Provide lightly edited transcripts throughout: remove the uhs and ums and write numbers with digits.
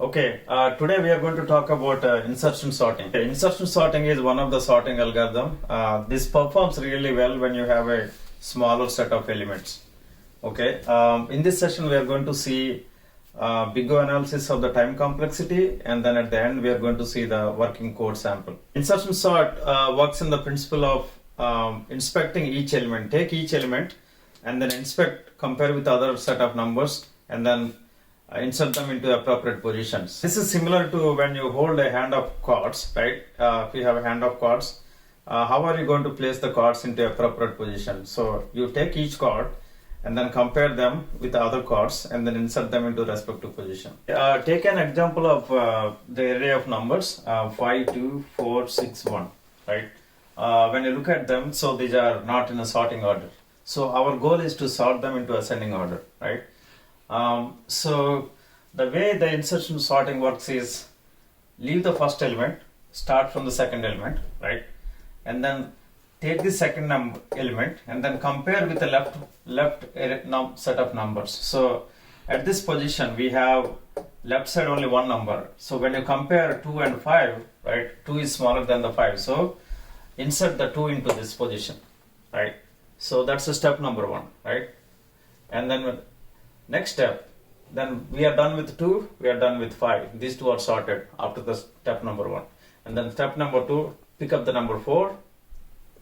Okay, today we are going to talk about insertion sorting. Okay, insertion sorting is one of the sorting algorithm. This performs really well when you have a smaller set of elements. Okay, in this session we are going to see big O analysis of the time complexity, and then at the end we are going to see the working code sample. Insertion sort works in the principle of inspecting each element. Take each element and then inspect, compare with other set of numbers, and then insert them into appropriate positions. This is similar to when you hold a hand of cards, right? If you have a hand of cards, how are you going to place the cards into appropriate position? So you take each card and then compare them with the other cards and then insert them into respective position. Take an example of the array of numbers 5, 2, 4, 6, 1, right? When you look at them, so these are not in a sorting order. So our goal is to sort them into ascending order, right? So the way the insertion sorting works is leave the first element, start from the second element, right? And then take the second element and then compare with the left set of numbers. So at this position we have left side only one number. So when you compare 2 and 5, right, 2 is smaller than the 5. So insert the 2 into this position, right? So that's the step number 1, right? And then next step, then we are done with 2, we are done with 5. These two are sorted after the step number 1. And then step number 2, pick up the number 4,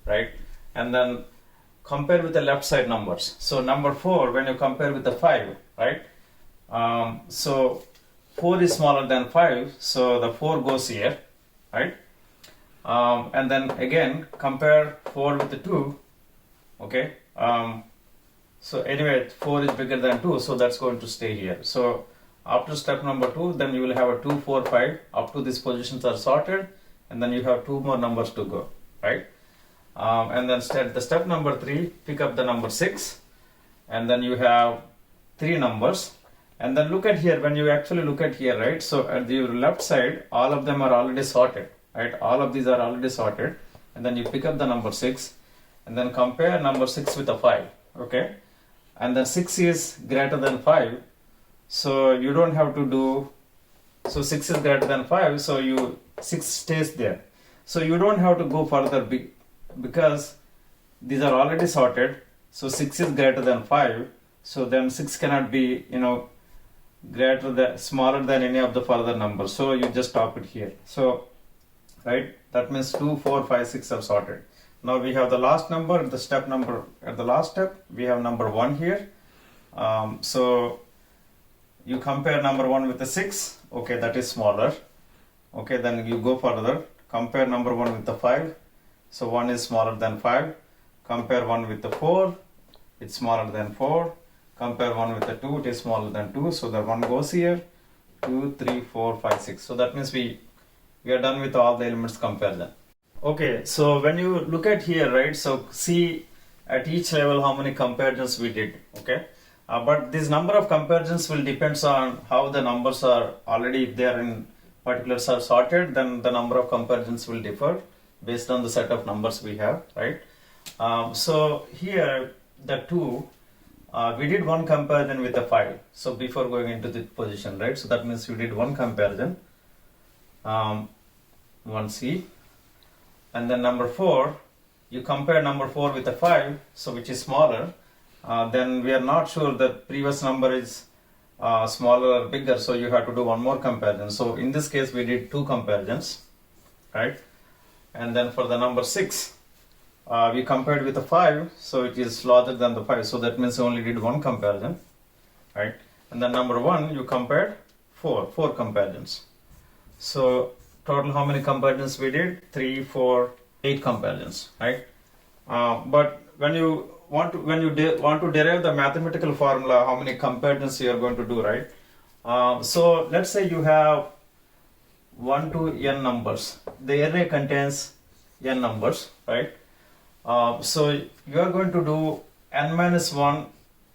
right? And then compare with the left side numbers. So number 4, when you compare with the 5, right? So 4 is smaller than 5, so the 4 goes here, right? And then again, compare 4 with the 2, okay? So anyway, 4 is bigger than 2, so that's going to stay here. So after step number 2, then you will have a 2, 4, 5. Up to these positions are sorted, and then you have 2 more numbers to go, right? And then step number 3, pick up the number 6, and then you have 3 numbers. And then look at here, when you actually look at here, right? So at your left side, all of them are already sorted, right? All of these are already sorted. And then you pick up the number 6, and then compare number 6 with a 5, okay? And then 6 is greater than 5, so you don't have to do, so 6 is greater than 5, so 6 stays there. So you don't have to go further because these are already sorted, so 6 is greater than 5, so then 6 cannot be, smaller than any of the further numbers, so you just stop it here. So, right, that means 2, 4, 5, 6 are sorted. Now we have the last number, at the last step, we have number 1 here. So you compare number 1 with the 6, okay, that is smaller. Okay, then you go further, compare number 1 with the 5, so 1 is smaller than 5. Compare 1 with the 4, it's smaller than 4. Compare 1 with the 2, it is smaller than 2, so the 1 goes here, 2, 3, 4, 5, 6. So that means we are done with all the elements comparison. Okay, so when you look at here, right, so see at each level how many comparisons we did, okay? But this number of comparisons will depends on how the numbers are already, if they are in particulars are sorted, then the number of comparisons will differ based on the set of numbers we have, right? So here the 2, we did one comparison with the 5. So before going into the position, right? So that means we did one comparison, 1C. And then number 4, you compare number 4 with a 5, so which is smaller, then we are not sure that previous number is smaller or bigger, so you have to do one more comparison. So in this case we did 2 comparisons, right? And then for the number 6, we compared with a 5, so it is larger than the 5, so that means you only did one comparison, right? And then number 1, you compared 4 comparisons. So total how many comparisons we did? 3, 4, 8 comparisons, right? But when you want to derive the mathematical formula, how many comparisons you are going to do, right? So let's say you have 1 to n numbers. The array contains n numbers, right? So you are going to do n minus 1,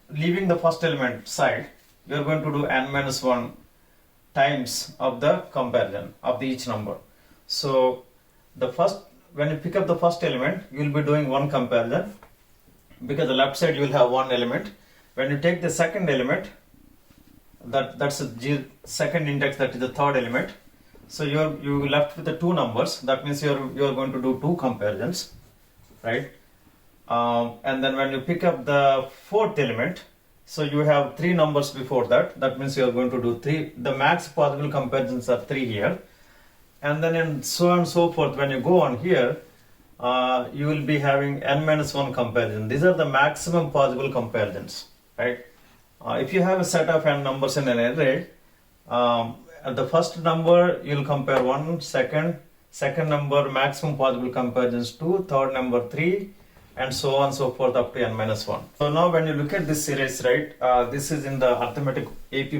leaving the first element side, you are going to do n minus 1 times of the comparison of each number. So when you pick up the first element, you will be doing one comparison, because the left side you will have one element. When you take the second element, that's the second index, that is the third element. So you left with the two numbers. That means you're going to do two comparisons, right? And then when you pick up the fourth element, so you have three numbers before that. That means you're going to do three. The max possible comparisons are three here, and then and so on and so forth. When you go on here, you will be having n minus 1 comparison. These are the maximum possible comparisons, right? If you have a set of n numbers in an array, at the first number you'll compare 1, second number maximum possible comparisons 2, third number 3, and so on and so forth up to n minus 1. So now when you look at this series, right, this is in the arithmetic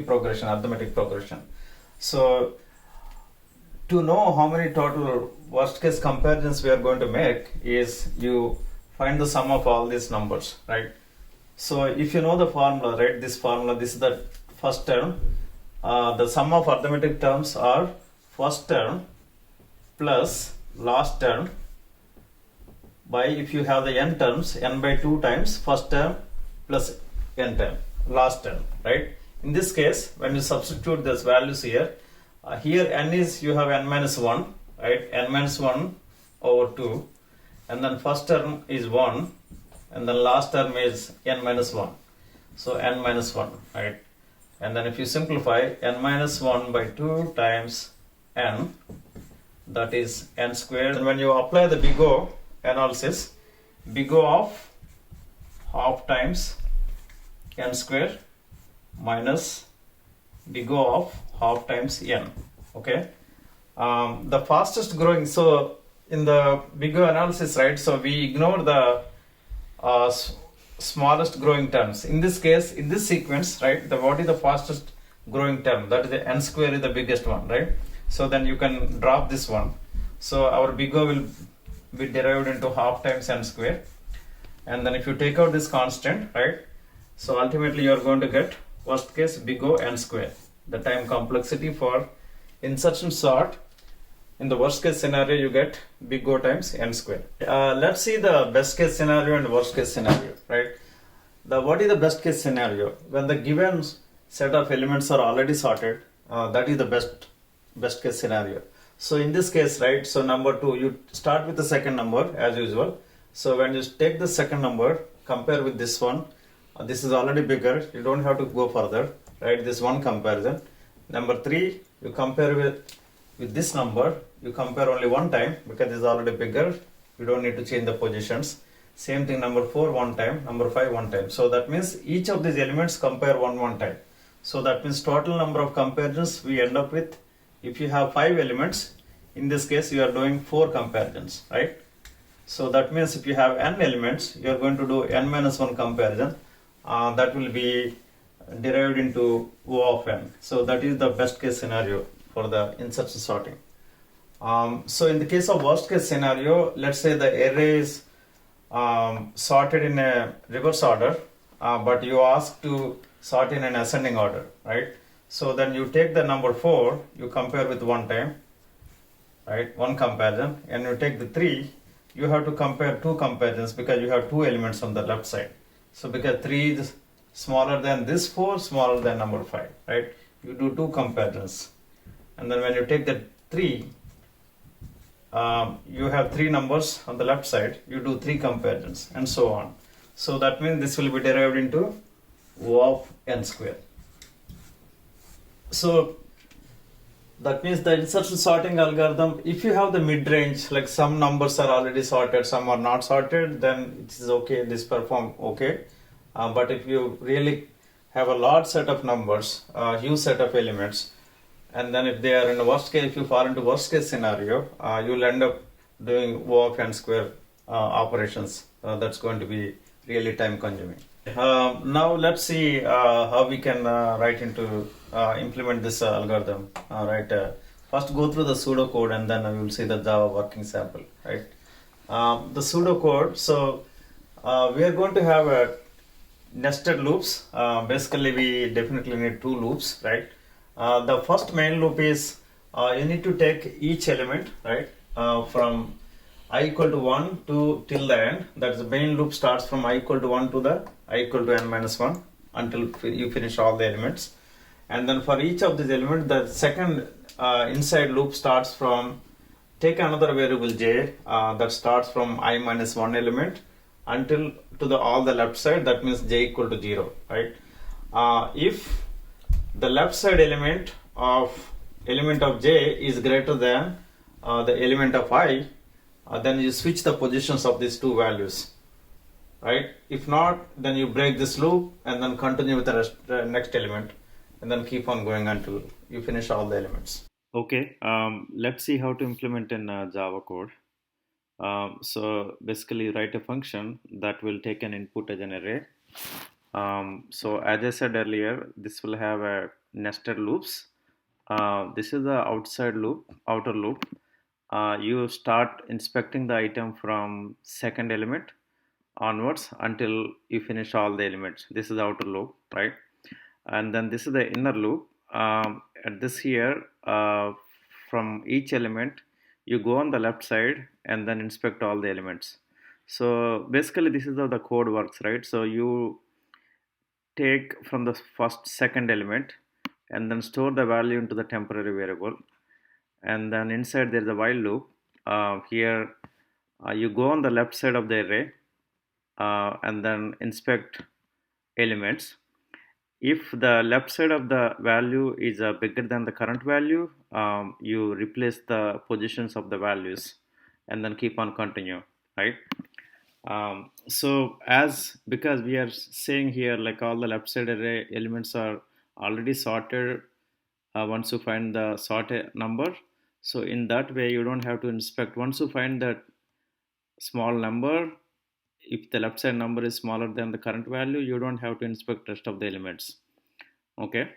progression. So to know how many total worst case comparisons we are going to make is you find the sum of all these numbers, right? So if you know the formula, right, this is the first term. The sum of arithmetic terms are first term plus last term by, if you have the n terms, n by 2 times first term plus n term, last term, right? In this case, when you substitute these values here, here n is, you have n minus 1, right? N minus 1 over 2, and then first term is 1, and then last term is n minus 1. So n minus 1, right? And then if you simplify, n minus 1 by 2 times n, that is n squared. And when you apply the big O analysis, big O of half times n square minus big O of half times n. Okay, the fastest growing, so in the big O analysis, right, so we ignore the smallest growing terms. In this case, in this sequence, right, what is the fastest growing term? That is the n square is the biggest one, right? So then you can drop this one. So our big O will be derived into half times n square, and then if you take out this constant, right, so ultimately you are going to get worst case big O n square, the time complexity for insertion sort. In the worst case scenario, you get big O times n square. Let's see the best case scenario and worst case scenario, right? What is the best case scenario? When the given set of elements are already sorted, that is the best case scenario. So in this case, right, so number 2, you start with the second number as usual. So when you take the second number, compare with this one, this is already bigger, you don't have to go further, right? This one comparison. Number 3, you compare with this number, you compare only one time because it's already bigger, you don't need to change the positions. Same thing, number 4 one time, number 5 one time. So that means each of these elements compare one time. So that means total number of comparisons we end up with, if you have 5 elements, in this case you are doing 4 comparisons, right? So that means if you have n elements, you are going to do n minus 1 comparison, that will be derived into O of n. So that is the best case scenario for the insertion sorting. So in the case of worst case scenario, let's say the array is sorted in a reverse order, but you ask to sort in an ascending order, right? So then you take the number 4, you compare with one time, right? One comparison, and you take the 3, you have to compare 2 comparisons because you have 2 elements on the left side. So because 3 is smaller than this 4, smaller than number 5, right? You do 2 comparisons. And then when you take the 3, you have 3 numbers on the left side, you do 3 comparisons, and so on. So that means this will be derived into O of n square. So that means the insertion sorting algorithm, if you have the mid-range, like some numbers are already sorted, some are not sorted, then it is okay, this perform okay. But if you really have a large set of numbers, huge set of elements, and then if they are in the worst case, if you fall into worst case scenario, you will end up doing O of n square operations. That's going to be really time consuming. Now let's see how we can implement this algorithm. First go through the pseudocode, and then we will see the Java working sample. Right, the pseudocode. So we are going to have a nested loops. Basically, we definitely need 2 loops. Right. The first main loop is you need to take each element, right, from I equal to 1 to till the end. That's the main loop starts from I equal to 1 to the I equal to n minus 1 until you finish all the elements. And then for each of these elements, the second inside loop starts from, take another variable j that starts from I minus 1 element until to the all the left side, that means j equal to 0, right? If the left side element of j is greater than the element of I, then you switch the positions of these two values, right? If not, then you break this loop and then continue with the next element and then keep on going until you finish all the elements. Okay, let's see how to implement in Java code. So basically write a function that will take an input as an array. So as I said earlier, this will have a nested loops. This is the outer loop. You start inspecting the item from second element onwards until you finish all the elements. This is the outer loop, right? And then this is the inner loop. At this here, from each element, you go on the left side and then inspect all the elements. So basically this is how the code works, right? So you take from the second element and then store the value into the temporary variable, and then inside there's a while loop. Here you go on the left side of the array and then inspect elements. If the left side of the value is bigger than the current value, you replace the positions of the values and then keep on continue, right? So because we are saying here like all the left side array elements are already sorted once you find the sorted number. So in that way you don't have to inspect. Once you find that small number, if the left side number is smaller than the current value, you don't have to inspect rest of the elements. Okay.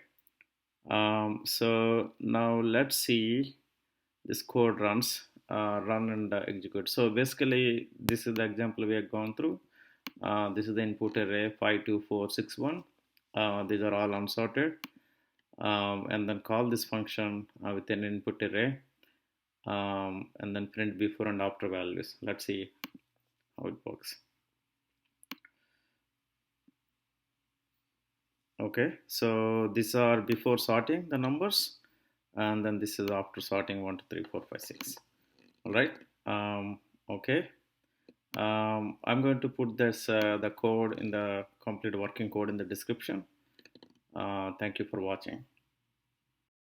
So now let's see this code run and execute. So basically this is the example we have gone through. This is the input array 52461. These are all unsorted. And then call this function with an input array and then print before and after values. Let's see how it works. Okay, so these are before sorting the numbers, and then this is after sorting 1 2 3 4 5 6. All right. Okay. I'm going to put this the code in the complete working code in the description. Thank you for watching.